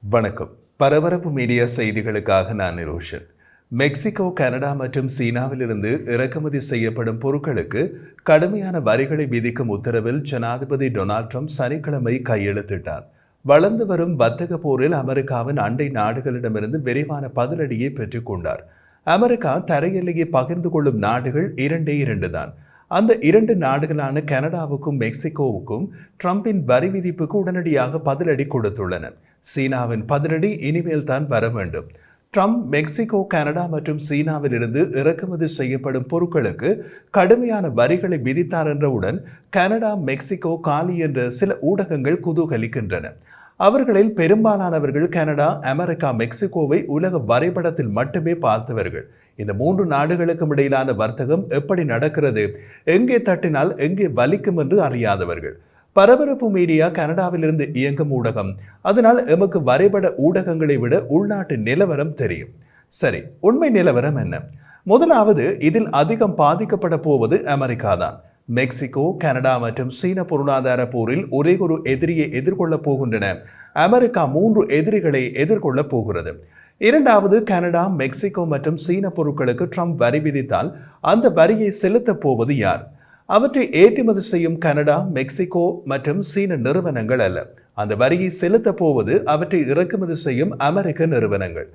வணக்கம். பரபரப்பு மீடியா செய்திகளுக்காக நான் நிரோஷன். மெக்சிகோ, கனடா மற்றும் சீனாவிலிருந்து இறக்குமதி செய்யப்படும் பொருட்களுக்கு கடுமையான வரிகளை விதிக்கும் உத்தரவில் ஜனாதிபதி டொனால்ட் ட்ரம்ப் சனிக்கிழமை கையெழுத்திட்டார். வளர்ந்து வரும் வர்த்தக போரில் அமெரிக்காவின் அண்டை நாடுகளிடமிருந்து விரைவான பதிலடியை பெற்றுக் கொண்டார். அமெரிக்கா தரையெல்லையை பகிர்ந்து கொள்ளும் நாடுகள் இரண்டு தான். அந்த இரண்டு நாடுகளான கனடாவுக்கும் மெக்சிகோவுக்கும் ட்ரம்பின் வரி விதிப்புக்கு உடனடியாக பதிலடி கொடுத்துள்ளன. சீனாவின் பதிலடி இனிமேல் தான் வர வேண்டும். ட்ரம்ப் மெக்சிகோ, கனடா மற்றும் சீனாவிலிருந்து இறக்குமதி செய்யப்படும் பொருட்களுக்கு கடுமையான வரிகளை விதித்தார் என்றவுடன் கனடா, மெக்சிகோ காலி என்ற சில ஊடகங்கள் குதூகலிக்கின்றன. அவர்களில் பெரும்பாலானவர்கள் கனடா, அமெரிக்கா, மெக்சிகோவை உலக வரைபடத்தில் மட்டுமே பார்த்தவர்கள். இந்த மூன்று நாடுகளுக்கும் இடையிலான வர்த்தகம் எப்படி நடக்கிறது, எங்கே தட்டினால் எங்கே வலிக்கும் என்று அறியாதவர்கள். பரபரப்பு மீடியா கனடாவிலிருந்து இயங்கும் ஊடகம். அதனால் எமக்கு வரைபட ஊடகங்களை விட உள்நாட்டு நிலவரம் தெரியும். சரி, உண்மை நிலவரம் என்ன? முதலாவது, இதில் அதிகம் பாதிக்கப்பட போவது அமெரிக்கா தான். மெக்சிகோ, கனடா மற்றும் சீன பொருளாதார போரில் ஒரே ஒரு எதிரியை எதிர்கொள்ளப் போகின்றன. அமெரிக்கா 3 எதிரிகளை எதிர்கொள்ளப் போகிறது. இரண்டாவது, கனடா, மெக்சிகோ மற்றும் சீன பொருட்களுக்கு ட்ரம்ப் வரி விதித்தால் அந்த வரியை செலுத்தப் போவது யார்? அவற்றை ஏற்றுமதி செய்யும் கனடா, மெக்சிகோ மற்றும் சீன நிறுவனங்கள் அல்ல. அந்த வரியை செலுத்தப் போவது அவற்றை இறக்குமதி செய்யும் அமெரிக்க நிறுவனங்கள்.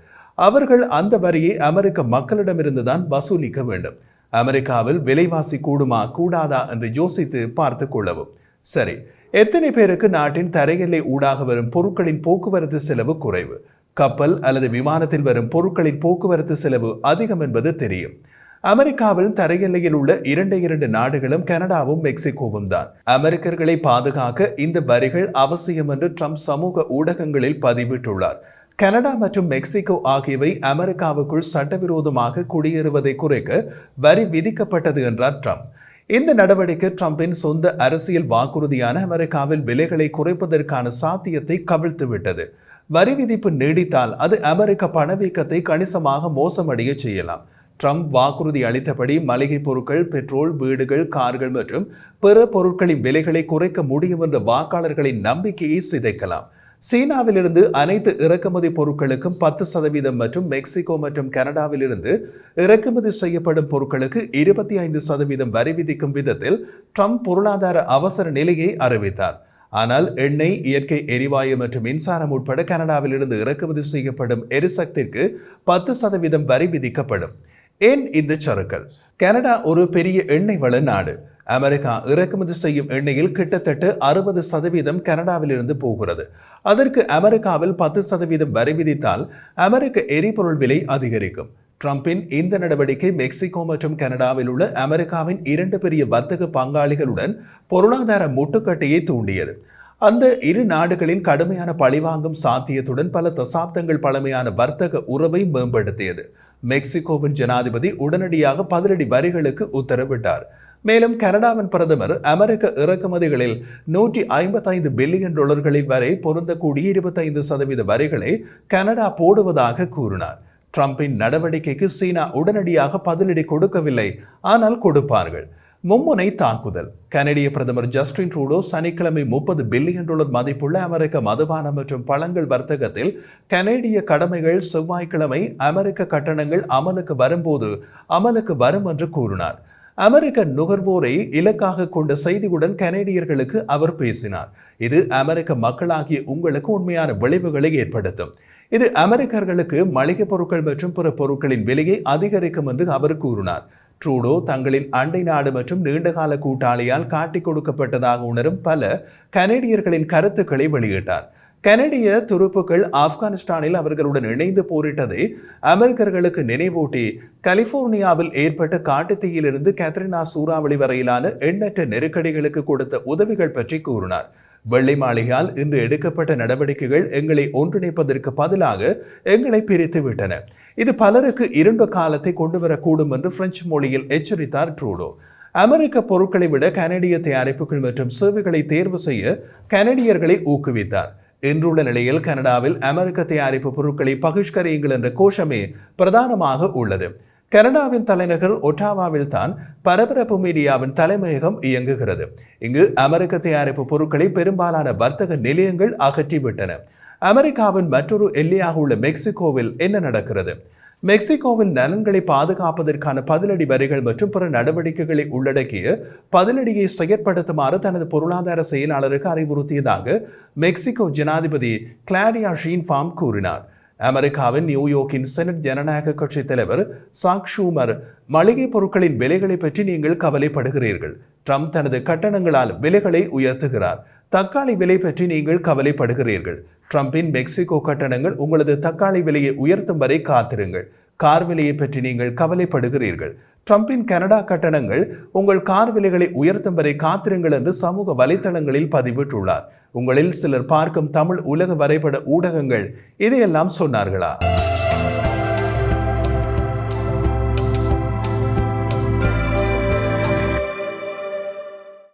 அவர்கள் அந்த வரியை அமெரிக்க மக்களிடமிருந்து தான் வசூலிக்க வேண்டும். அமெரிக்காவில் விலைவாசி கூடுமா கூடாதா என்று யோசித்து பார்த்து கொள்ளவும். சரி, எத்தனை பேருக்கு நாட்டின் தரையெல்லை ஊடாக வரும் பொருட்களின் போக்குவரத்து செலவு குறைவு? கப்பல் அல்லது விமானத்தில் வரும் பொருட்களின் போக்குவரத்து செலவு அதிகம் என்பது தெரியும். அமெரிக்காவில் தரையெல்லையில் உள்ள இரண்டு நாடுகளும் கனடாவும் மெக்சிகோவும் தான். அமெரிக்கர்களை பாதுகாக்க இந்த வரிகள் அவசியம் என்று ட்ரம்ப் சமூக ஊடகங்களில் பதிவிட்டுள்ளார். கனடா மற்றும் மெக்சிகோ ஆகியவை அமெரிக்காவுக்குள் சட்டவிரோதமாக குடியேறுவதை குறைக்க வரி விதிக்கப்பட்டது என்றார் ட்ரம்ப். இந்த நடவடிக்கை ட்ரம்பின் சொந்த அரசியல் வாக்குறுதியான அமெரிக்காவில் விலைகளை குறைப்பதற்கான சாத்தியத்தை கவிழ்த்துவிட்டது. வரி விதிப்பு நீடித்தால் அது அமெரிக்க பணவீக்கத்தை கணிசமாக மோசமடைய செய்யலாம். ட்ரம்ப் வாக்குறுதி அளித்தபடி மளிகை பொருட்கள், பெட்ரோல், வீடுகள், கார்கள் மற்றும் பிற பொருட்களின் விலைகளை குறைக்க முடியும் என்ற வாக்காளர்களின் நம்பிக்கையை சிதைக்கலாம். சீனாவிலிருந்து அனைத்து இறக்குமதி பொருட்களுக்கும் 10% மற்றும் மெக்சிகோ மற்றும் கனடாவிலிருந்து இறக்குமதி செய்யப்படும் பொருட்களுக்கு 25% வரி விதிக்கும் விதத்தில் ட்ரம்ப் பொருளாதார அவசர நிலையை அறிவித்தார். ஆனால் எண்ணெய், இயற்கை எரிவாயு மற்றும் மின்சாரம் உட்பட கனடாவிலிருந்து இறக்குமதி செய்யப்படும் எரிசக்திக்கு 10% வரி விதிக்கப்படும். ஏன் இந்த சறுக்கல்? கனடா ஒரு பெரிய எண்ணெய் வள நாடு. அமெரிக்கா இறக்குமதி செய்யும் எண்ணெயில் கிட்டத்தட்ட 60% கனடாவிலிருந்து போகிறது. அதற்கு அமெரிக்காவில் 10% வரி விதித்தால் அமெரிக்க எரிபொருள் விலை அதிகரிக்கும். ட்ரம்பின் இந்த நடவடிக்கை மெக்சிகோ மற்றும் கனடாவில் உள்ள அமெரிக்காவின் 2 பெரிய வர்த்தக பங்காளிகளுடன் பொருளாதார முட்டுக்கட்டையை தூண்டியது. அந்த இரு நாடுகளின் கடுமையான பழிவாங்கும் சாத்தியத்துடன் பல தசாப்தங்கள் பழமையான வர்த்தக உறவை மேம்படுத்தியது. மெக்சிகோவின் ஜனாதிபதி உடனடியாக பதிலடி வரிகளுக்கு உத்தரவிட்டார். மேலும் கனடாவின் பிரதமர் அமெரிக்க இறக்குமதிகளில் $155 பில்லியன் வரை பொருந்தக்கூடிய 25% வரிகளை கனடா போடுவதாக கூறினார். ட்ரம்பின் நடவடிக்கைக்கு சீனா உடனடியாக பதிலடி கொடுக்கவில்லை, ஆனால் கொடுப்பார்கள். மும்முனை தாக்குதல். கனடிய பிரதமர் ஜஸ்டின் ட்ரூடோ சனிக்கிழமை $30 பில்லியன் மதிப்புள்ள அமெரிக்க மதுபானம் மற்றும் பழங்கள் வர்த்தகத்தில் கனேடிய கடமைகள் செவ்வாய்க்கிழமை அமெரிக்க கட்டணங்கள் அமலுக்கு வரும் என்று கூறினார். அமெரிக்க நுகர்வோரை இலக்காக கொண்ட செய்தியுடன் கனேடியர்களுக்கு அவர் பேசினார். இது அமெரிக்க மக்களாகிய உங்களுக்கு உண்மையான விளைவுகளை ஏற்படுத்தும். இது அமெரிக்கர்களுக்கு மளிகை பொருட்கள் மற்றும் பிற பொருட்களின் விலையை அதிகரிக்கும் என்று அவர் கூறினார். ட்ரூடோ தங்களின் அண்டை நாடு மற்றும் நீண்டகால கூட்டாளியால் காட்டிக் கொடுக்கப்பட்டதாக உணரும் பல கனேடியர்களின் கருத்துக்களை வெளியிட்டார். கனடிய துருப்புக்கள் ஆப்கானிஸ்தானில் அவர்களுடன் இணைந்து போரிட்டதை அமெரிக்கர்களுக்கு நினைவூட்டி கலிபோர்னியாவில் ஏற்பட்ட காட்டுத்தீயிலிருந்து கேத்ரினா சூறாவளி வரையிலான எண்ணற்ற நெருக்கடிகளுக்கு கொடுத்த உதவிகள் பற்றி கூறினார். வெள்ளை மாளிகையால் இன்று எடுக்கப்பட்ட நடவடிக்கைகள் எங்களை ஒன்றிணைப்பதற்கு பதிலாக எங்களை பிரித்து விட்டன. இது பலருக்கு இருண்ட காலத்தை கொண்டு வரக்கூடும் என்று பிரெஞ்சு மொழியில் எச்சரித்தார் ட்ரூடோ. அமெரிக்க பொருட்களை விட கனடிய தயாரிப்புகள் மற்றும் சேவைகளை தேர்வு செய்ய கனடியர்களை ஊக்குவித்தார். இன்றுள்ள நிலையில் கனடாவில் அமெரிக்க தயாரிப்பு பொருட்களை பகிஷ்கரியுங்கள் என்ற கோஷமே பிரதானமாக உள்ளது. கனடாவின் தலைநகர் ஒட்டாவாவில் தான் பரபரப்பு மீடியாவின் தலைமையகம் இயங்குகிறது. இங்கு அமெரிக்க தயாரிப்பு பொருட்களை பெரும்பாலான வர்த்தக நிலையங்கள் அகற்றிவிட்டன. அமெரிக்காவின் மற்றொரு எல்லையாக உள்ள மெக்சிகோவில் என்ன நடக்கிறது? மெக்சிகோவின் நலன்களை பாதுகாப்பதற்கான பதிலடி வரிகள் மற்றும் பிற நடவடிக்கைகளை உள்ளடக்கிய பதிலடியை செயற்படுத்துமாறு தனது பொருளாதார செயலாளருக்கு அறிவுறுத்தியதாக மெக்சிகோ ஜனாதிபதி கிளாடியா ஷீன்பாம் கூறினார். அமெரிக்காவின் நியூயோர்க்கின் செனட் ஜனநாயக கட்சி தலைவர் சாக் ஷூமர், மளிகை பொருட்களின் விலைகளை பற்றி நீங்கள் கவலைப்படுகிறீர்கள். ட்ரம்ப் தனது கட்டணங்களால் விலைகளை உயர்த்துகிறார். தக்காளி விலை பற்றி நீங்கள் கவலைப்படுகிறீர்கள். ட்ரம்பின் மெக்சிகோ கட்டணங்கள் உங்களது தக்காளி விலையை உயர்த்தும் வரை காத்திருங்கள். கார் விலையை பற்றி நீங்கள் கவலைப்படுகிறீர்கள். ட்ரம்பின் கனடா கட்டணங்கள் உங்கள் கார் விலைகளை உயர்த்தும் வரை காத்திருங்கள் என்று சமூக வலைதளங்களில் பதிவிட்டுள்ளார். உங்களில் சிலர் பார்க்கும் தமிழ் உலக வரைபட ஊடகங்கள் இதையெல்லாம் சொன்னார்களா?